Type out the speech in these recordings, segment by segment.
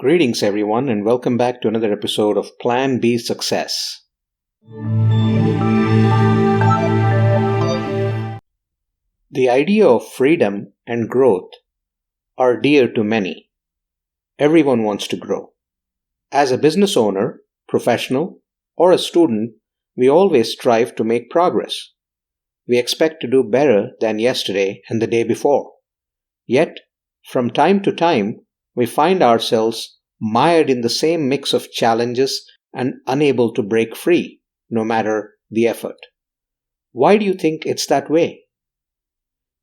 Greetings, everyone, and welcome back to another episode of Plan B Success. The idea of freedom and growth are dear to many. Everyone wants to grow. As a business owner, professional, or a student, we always strive to make progress. We expect to do better than yesterday and the day before. Yet, from time to time, we find ourselves mired in the same mix of challenges and unable to break free, no matter the effort. Why do you think it's that way?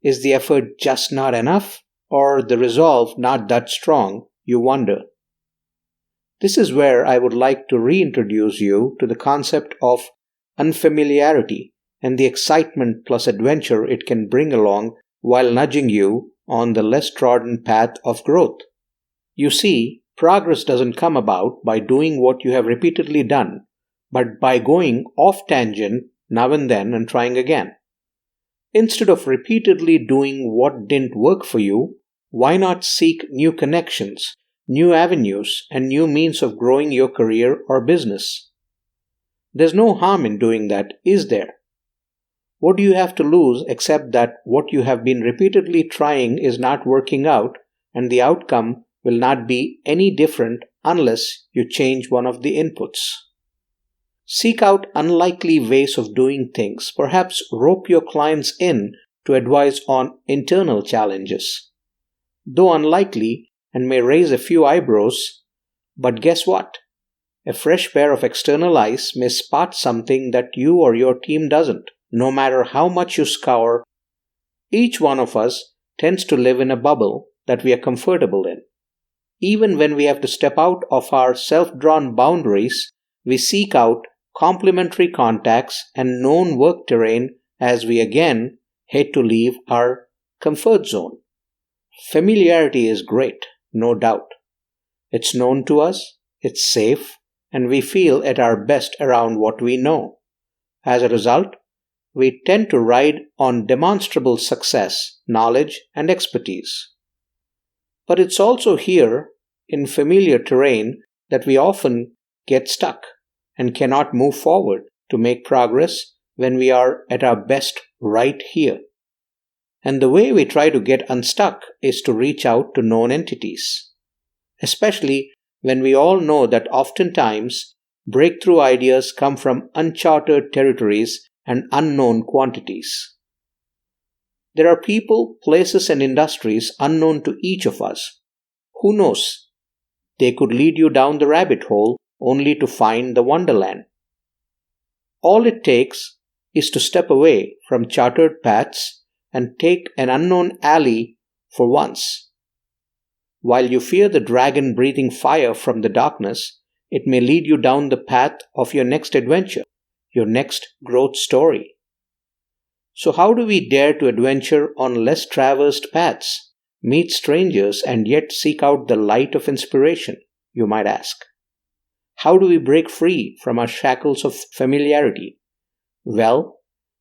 Is the effort just not enough, or the resolve not that strong, you wonder? This is where I would like to reintroduce you to the concept of unfamiliarity and the excitement plus adventure it can bring along while nudging you on the less trodden path of growth. You see, progress doesn't come about by doing what you have repeatedly done, but by going off tangent now and then and trying again. Instead of repeatedly doing what didn't work for you, why not seek new connections, new avenues, and new means of growing your career or business? There's no harm in doing that, is there? What do you have to lose except that what you have been repeatedly trying is not working out, and the outcome will not be any different unless you change one of the inputs? Seek out unlikely ways of doing things, perhaps rope your clients in to advise on internal challenges. Though unlikely and may raise a few eyebrows, but guess what? A fresh pair of external eyes may spot something that you or your team doesn't. No matter how much you scour, each one of us tends to live in a bubble that we are comfortable in. Even when we have to step out of our self-drawn boundaries, we seek out complementary contacts and known work terrain as we again hate to leave our comfort zone. Familiarity is great, no doubt. It's known to us, it's safe, and we feel at our best around what we know. As a result, we tend to ride on demonstrable success, knowledge, and expertise. But it's also here, in familiar terrain, that we often get stuck and cannot move forward to make progress when we are at our best right here. And the way we try to get unstuck is to reach out to known entities. Especially when we all know that oftentimes breakthrough ideas come from uncharted territories and unknown quantities. There are people, places, and industries unknown to each of us. Who knows? They could lead you down the rabbit hole only to find the wonderland. All it takes is to step away from chartered paths and take an unknown alley for once. While you fear the dragon breathing fire from the darkness, it may lead you down the path of your next adventure, your next growth story. So how do we dare to adventure on less traversed paths, meet strangers, and yet seek out the light of inspiration, you might ask? How do we break free from our shackles of familiarity? Well,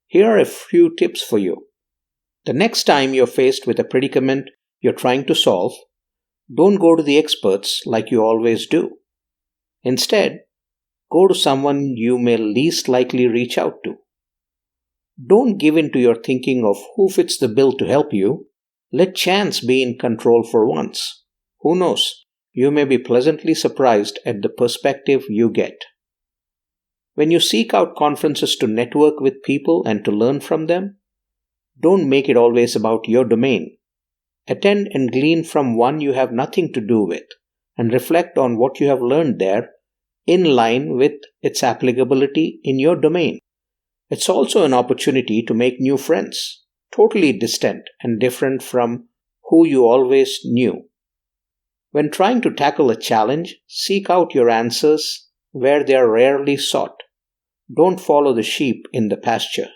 here are a few tips for you. The next time you're faced with a predicament you're trying to solve, don't go to the experts like you always do. Instead, go to someone you may least likely reach out to. Don't give in to your thinking of who fits the bill to help you. Let chance be in control for once. Who knows? You may be pleasantly surprised at the perspective you get. When you seek out conferences to network with people and to learn from them, don't make it always about your domain. Attend and glean from one you have nothing to do with, and reflect on what you have learned there in line with its applicability in your domain. It's also an opportunity to make new friends, totally distant and different from who you always knew. When trying to tackle a challenge, seek out your answers where they are rarely sought. Don't follow the sheep in the pasture.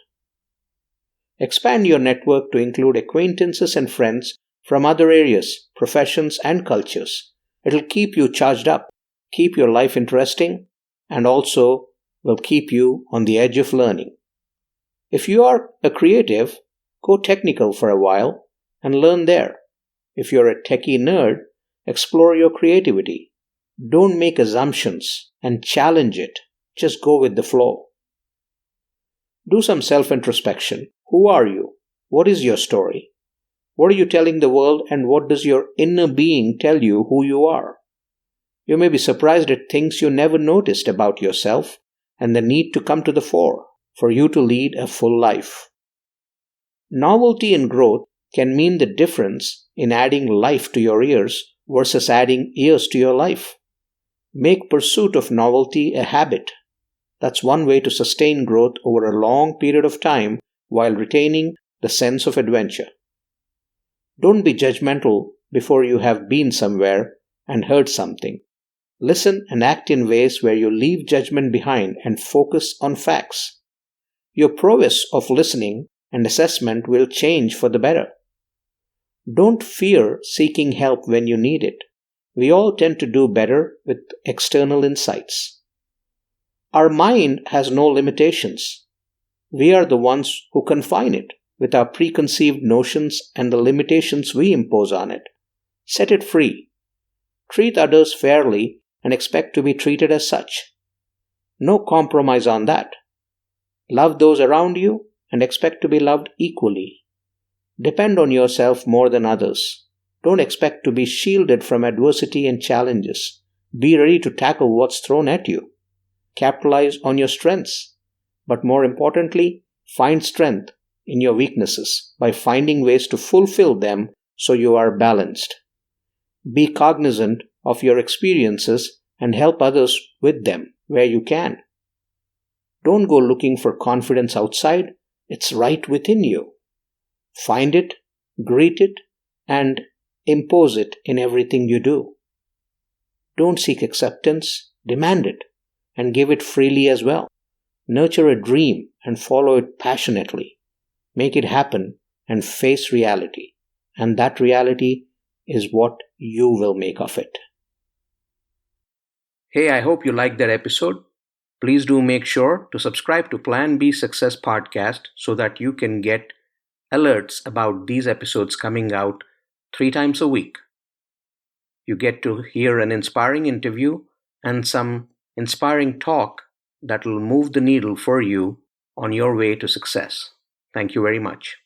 Expand your network to include acquaintances and friends from other areas, professions, and cultures. It'll keep you charged up, keep your life interesting, and also will keep you on the edge of learning. If you are a creative, go technical for a while and learn there. If you're a techie nerd, explore your creativity. Don't make assumptions and challenge it. Just go with the flow. Do some self-introspection. Who are you? What is your story? What are you telling the world, and what does your inner being tell you who you are? You may be surprised at things you never noticed about yourself and the need to come to the fore for you to lead a full life. Novelty and growth can mean the difference in adding life to your ears versus adding ears to your life. Make pursuit of novelty a habit. That's one way to sustain growth over a long period of time while retaining the sense of adventure. Don't be judgmental before you have been somewhere and heard something. Listen and act in ways where you leave judgment behind and focus on facts. Your prowess of listening and assessment will change for the better. Don't fear seeking help when you need it. We all tend to do better with external insights. Our mind has no limitations. We are the ones who confine it with our preconceived notions and the limitations we impose on it. Set it free. Treat others fairly and expect to be treated as such. No compromise on that. Love those around you and expect to be loved equally. Depend on yourself more than others. Don't expect to be shielded from adversity and challenges. Be ready to tackle what's thrown at you. Capitalize on your strengths. But more importantly, find strength in your weaknesses by finding ways to fulfill them so you are balanced. Be cognizant of your experiences and help others with them where you can. Don't go looking for confidence outside. It's right within you. Find it, greet it, and impose it in everything you do. Don't seek acceptance, demand it, and give it freely as well. Nurture a dream and follow it passionately. Make it happen and face reality. And that reality is what you will make of it. Hey, I hope you liked that episode. Please do make sure to subscribe to Plan B Success Podcast so that you can get alerts about these episodes coming out 3 times a week. You get to hear an inspiring interview and some inspiring talk that will move the needle for you on your way to success. Thank you very much.